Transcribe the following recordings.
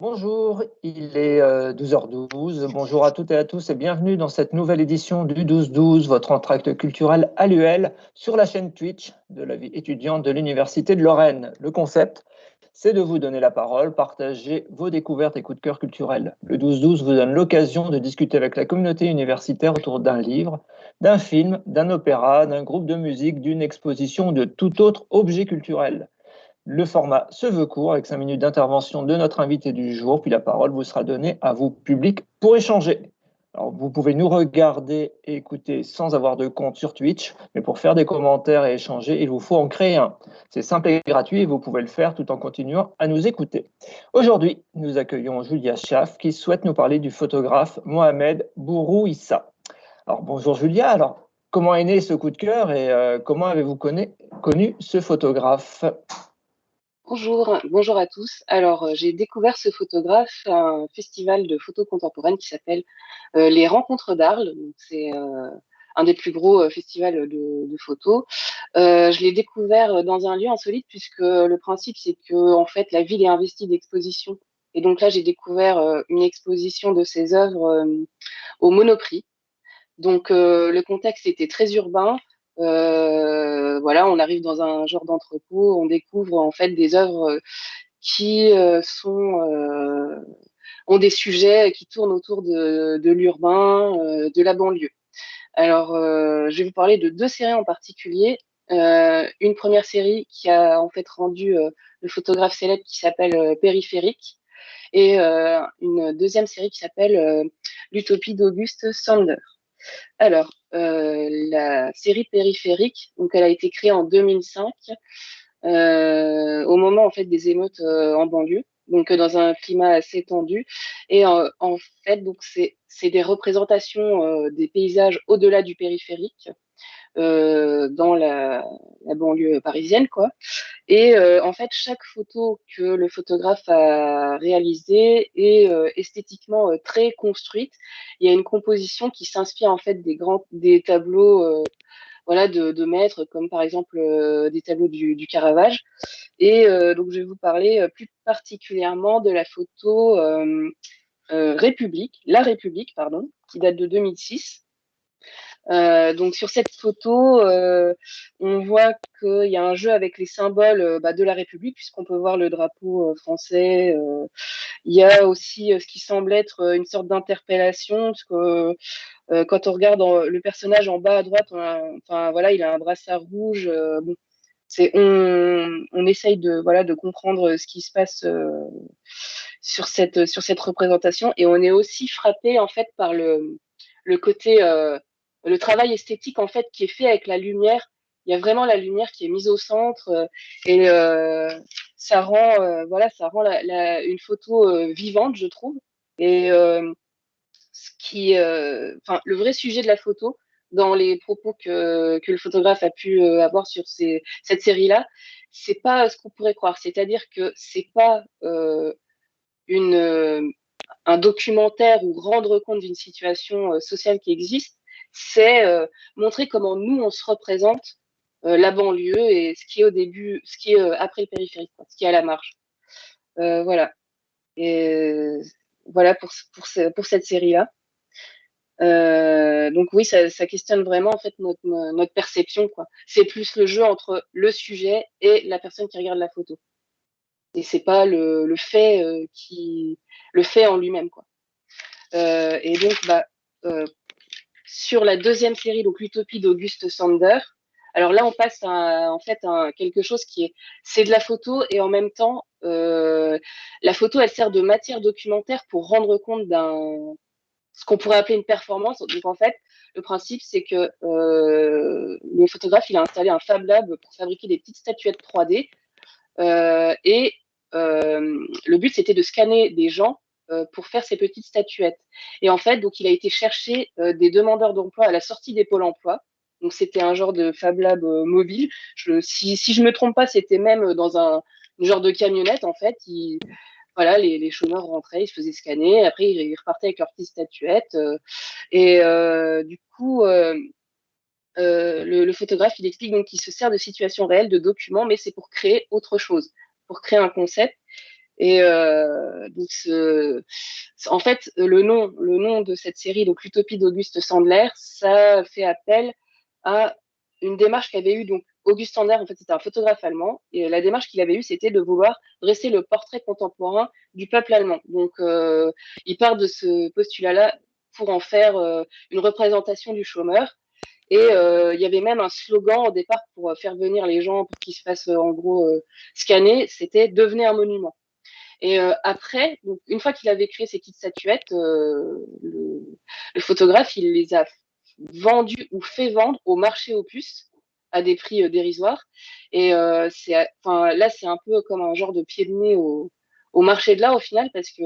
Bonjour, il est 12h12. Bonjour à toutes et à tous et bienvenue dans cette nouvelle édition du 12-12, votre entracte culturel annuel sur la chaîne Twitch de la vie étudiante de l'Université de Lorraine. Le concept, c'est de vous donner la parole, partager vos découvertes et coups de cœur culturels. Le 12-12 vous donne l'occasion de discuter avec la communauté universitaire autour d'un livre, d'un film, d'un opéra, d'un groupe de musique, d'une exposition ou de tout autre objet culturel. Le format se veut court avec 5 minutes d'intervention de notre invité du jour, puis la parole vous sera donnée à vous, public, pour échanger. Alors, vous pouvez nous regarder et écouter sans avoir de compte sur Twitch, mais pour faire des commentaires et échanger, il vous faut en créer un. C'est simple et gratuit et vous pouvez le faire tout en continuant à nous écouter. Aujourd'hui, nous accueillons Julia Schaff qui souhaite nous parler du photographe Mohamed Bourouissa. Alors, bonjour Julia, alors comment est né ce coup de cœur et comment avez-vous connu ce photographe? Bonjour à tous. Alors, j'ai découvert ce photographe à un festival de photos contemporaines qui s'appelle les Rencontres d'Arles. Donc, c'est un des plus gros festivals de photos. Je l'ai découvert dans un lieu insolite puisque le principe, c'est que en fait, la ville est investie d'expositions. Et donc là, j'ai découvert une exposition de ses œuvres au Monoprix. Donc, le contexte était très urbain. Voilà, on arrive dans un genre d'entrepôt, on découvre en fait des œuvres qui ont des sujets qui tournent autour de l'urbain, de la banlieue. Alors, je vais vous parler de deux séries en particulier. Une première série qui a en fait rendu le photographe célèbre qui s'appelle Périphérique, et une deuxième série qui s'appelle L'Utopie d'Auguste Sander. Alors, la série Périphérique, donc elle a été créée en 2005, au moment en fait des émeutes en banlieue, donc dans un climat assez tendu. Et en fait, donc c'est des représentations des paysages au-delà du périphérique, dans la banlieue parisienne, quoi. Et en fait, chaque photo que le photographe a réalisée est esthétiquement très construite. Il y a une composition qui s'inspire en fait des tableaux, voilà, de maîtres, comme par exemple des tableaux du Caravage. Et donc, je vais vous parler plus particulièrement de la photo La République, pardon, qui date de 2006. Donc sur cette photo, on voit qu'il y a un jeu avec les symboles de la République, puisqu'on peut voir le drapeau français. Il y a aussi ce qui semble être une sorte d'interpellation, parce que quand on regarde le personnage en bas à droite, enfin voilà, il a un brassard rouge. Bon, on essaye de comprendre ce qui se passe sur cette représentation, et on est aussi frappé en fait par le côté le travail esthétique en fait qui est fait avec la lumière. Il y a vraiment la lumière qui est mise au centre, et ça rend une photo vivante, je trouve. Et le vrai sujet de la photo, dans les propos que le photographe a pu avoir sur cette série-là, c'est pas ce qu'on pourrait croire. C'est-à-dire que c'est pas une, un documentaire ou rendre compte d'une situation sociale qui existe, c'est montrer comment nous, on se représente la banlieue et ce qui est au début, ce qui est après le périphérique, quoi, ce qui est à la marge. Voilà. Et voilà pour cette série-là. Donc oui, ça questionne vraiment en fait notre perception, quoi. C'est plus le jeu entre le sujet et la personne qui regarde la photo. Et c'est pas le fait en lui-même, quoi. Et donc sur la deuxième série, donc l'Utopie d'Auguste Sander. Alors là, on passe en fait à quelque chose c'est de la photo, et en même temps, la photo, elle sert de matière documentaire pour rendre compte ce qu'on pourrait appeler une performance. Donc en fait, le principe, c'est que le photographe, il a installé un Fab Lab pour fabriquer des petites statuettes 3D. Et le but, c'était de scanner des gens pour faire ces petites statuettes. Et en fait, donc, il a été chercher des demandeurs d'emploi à la sortie des pôles emploi. Donc, c'était un genre de Fab Lab mobile. Si je me trompe pas, c'était même dans un genre de camionnette, en fait. Voilà, les chômeurs rentraient, ils se faisaient scanner, après ils repartaient avec leurs petites statuettes. Et du coup, le photographe, il explique donc qu'il se sert de situations réelles, de documents, mais c'est pour créer autre chose, pour créer un concept. Et donc, en fait, le nom de cette série, donc l'Utopie d'Auguste Sandler, ça fait appel à une démarche qu'avait eue donc Auguste Sandler. En fait, c'était un photographe allemand, et la démarche qu'il avait eue, c'était de vouloir dresser le portrait contemporain du peuple allemand. Donc, il part de ce postulat-là pour en faire une représentation du chômeur. Et il y avait même un slogan au départ pour faire venir les gens, pour qu'ils se fassent en gros scanner, c'était devenez un monument. Et après, donc, une fois qu'il avait créé ces petites statuettes, le photographe, il les a vendues ou fait vendre au marché aux puces à des prix dérisoires. Et enfin, là, c'est un peu comme un genre de pied de nez au marché de l'art au final, parce que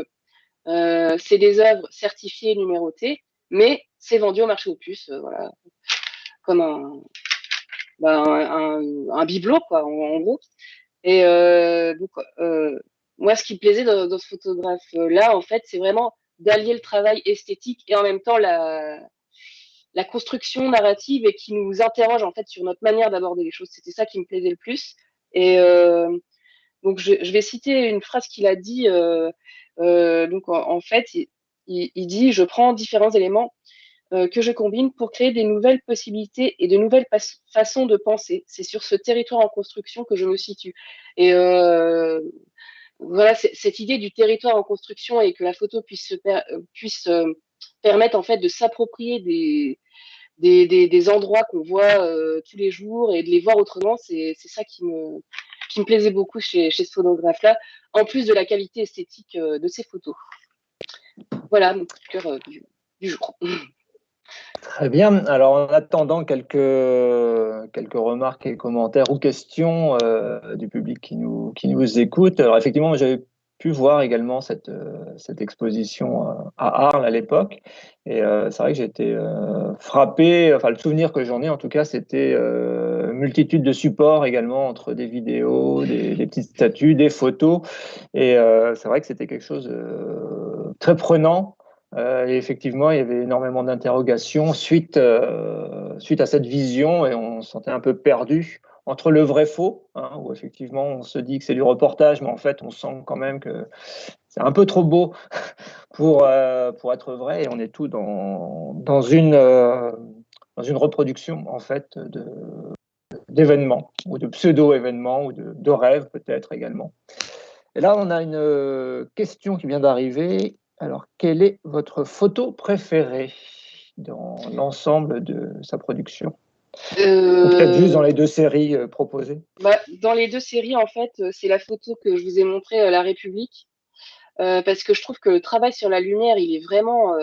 c'est des œuvres certifiées, numérotées, mais c'est vendu au marché aux puces, voilà, comme un bibelot, quoi, en gros. Et donc, moi, ce qui me plaisait dans ce photographe-là, en fait, c'est vraiment d'allier le travail esthétique et en même temps la construction narrative et qui nous interroge, en fait, sur notre manière d'aborder les choses. C'était ça qui me plaisait le plus. Et donc, je vais citer une phrase qu'il a dit. Donc, en fait, il dit, je prends différents éléments que je combine pour créer des nouvelles possibilités et de nouvelles façons de penser. C'est sur ce territoire en construction que je me situe. Et voilà, cette idée du territoire en construction et que la photo puisse permettre en fait de s'approprier des endroits qu'on voit tous les jours et de les voir autrement, c'est ça qui me plaisait beaucoup chez ce photographe-là, en plus de la qualité esthétique de ses photos. Voilà, mon coup de cœur du jour. Très bien. Alors, en attendant quelques remarques et commentaires ou questions du public qui nous écoute, alors effectivement, j'avais pu voir également cette exposition à Arles à l'époque. Et c'est vrai que j'ai été frappé, enfin, le souvenir que j'en ai en tout cas, c'était multitude de supports également, entre des vidéos, des petites statues, des photos. Et c'est vrai que c'était quelque chose de très prenant. Et effectivement, il y avait énormément d'interrogations suite à cette vision et on se sentait un peu perdu entre le vrai faux, hein, où effectivement on se dit que c'est du reportage, mais en fait on sent quand même que c'est un peu trop beau pour être vrai et on est tout dans une reproduction en fait d'événements ou de pseudo-événements ou de rêves peut-être également. Et là, on a une question qui vient d'arriver. Alors, quelle est votre photo préférée dans l'ensemble de sa production? Ou peut-être juste dans les deux séries proposées? Bah, dans les deux séries, en fait, c'est la photo que je vous ai montrée, La République, parce que je trouve que le travail sur la lumière, il est vraiment.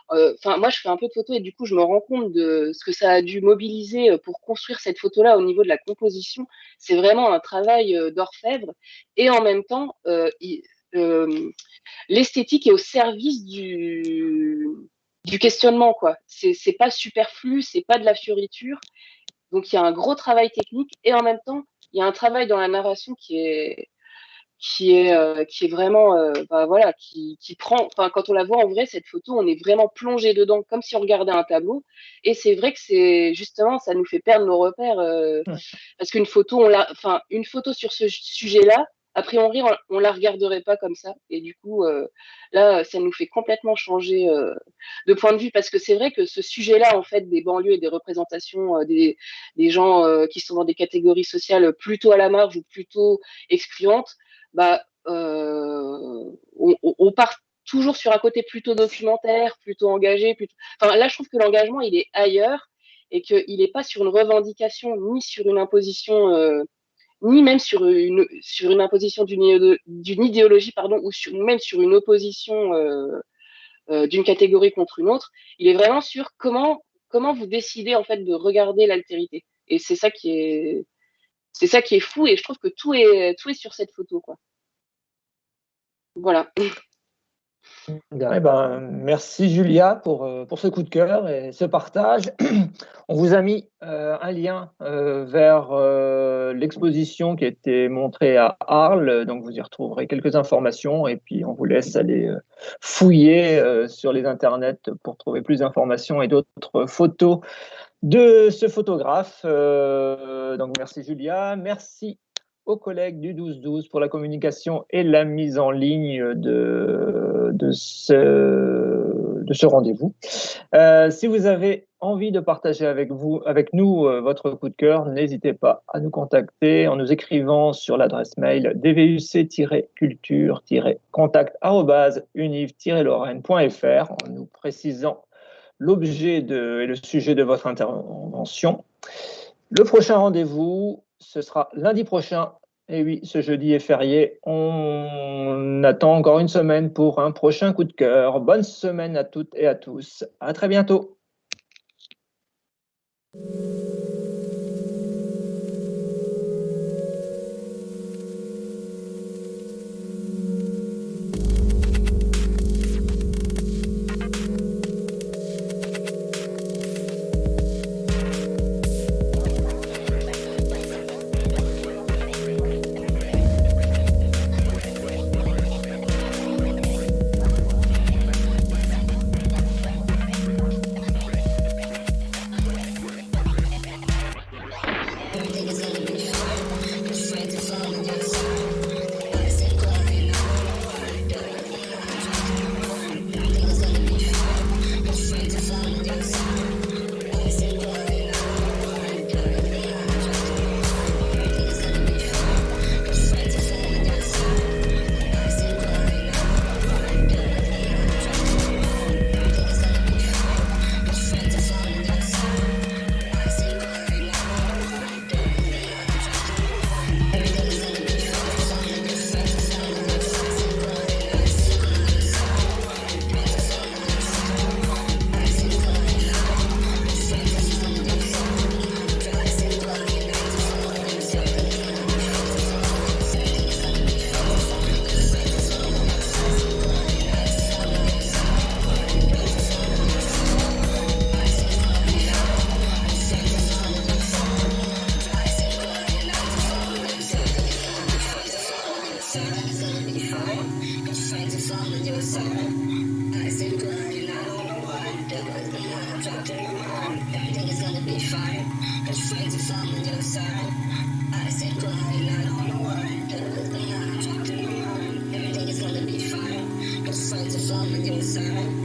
Enfin, moi, je fais un peu de photo et du coup, je me rends compte de ce que ça a dû mobiliser pour construire cette photo-là au niveau de la composition. C'est vraiment un travail d'orfèvre et en même temps, euh, l'esthétique est au service du questionnement, quoi. C'est pas superflu, c'est pas de la fioriture. Donc il y a un gros travail technique et en même temps, il y a un travail dans la narration qui est vraiment bah, voilà qui prend enfin quand on la voit en vrai cette photo on est vraiment plongé dedans comme si on regardait un tableau et c'est vrai que c'est justement ça nous fait perdre nos repères parce qu'une photo une photo sur ce sujet-là a priori on la regarderait pas comme ça et du coup là ça nous fait complètement changer de point de vue parce que c'est vrai que ce sujet-là en fait des banlieues et des représentations des gens qui sont dans des catégories sociales plutôt à la marge ou plutôt excluantes bah, on part toujours sur un côté plutôt documentaire, plutôt engagé. Enfin, là, je trouve que l'engagement, il est ailleurs et qu'il n'est pas sur une revendication ni sur une imposition, ni même sur une imposition d'une idéologie, pardon, même sur une opposition d'une catégorie contre une autre. Il est vraiment sur comment vous décidez en fait de regarder l'altérité. Et c'est ça qui est fou et je trouve que tout est sur cette photo, quoi. Voilà. Bien, eh ben, merci Julia pour ce coup de cœur et ce partage. On vous a mis un lien vers l'exposition qui a été montrée à Arles, donc vous y retrouverez quelques informations et puis on vous laisse aller fouiller sur les internets pour trouver plus d'informations et d'autres photos de ce photographe. Donc merci Julia, merci aux collègues du 12-12 pour la communication et la mise en ligne de ce rendez-vous. Si vous avez envie de partager avec nous votre coup de cœur, n'hésitez pas à nous contacter en nous écrivant sur l'adresse mail dvuc-culture-contact@univ-lorraine.fr en nous précisant l'objet et le sujet de votre intervention. Le prochain rendez-vous, ce sera lundi prochain. Et oui, ce jeudi est férié. On attend encore une semaine pour un prochain coup de cœur. Bonne semaine à toutes et à tous. À très bientôt. Everything is gonna be fine. Just fight to fall on your side.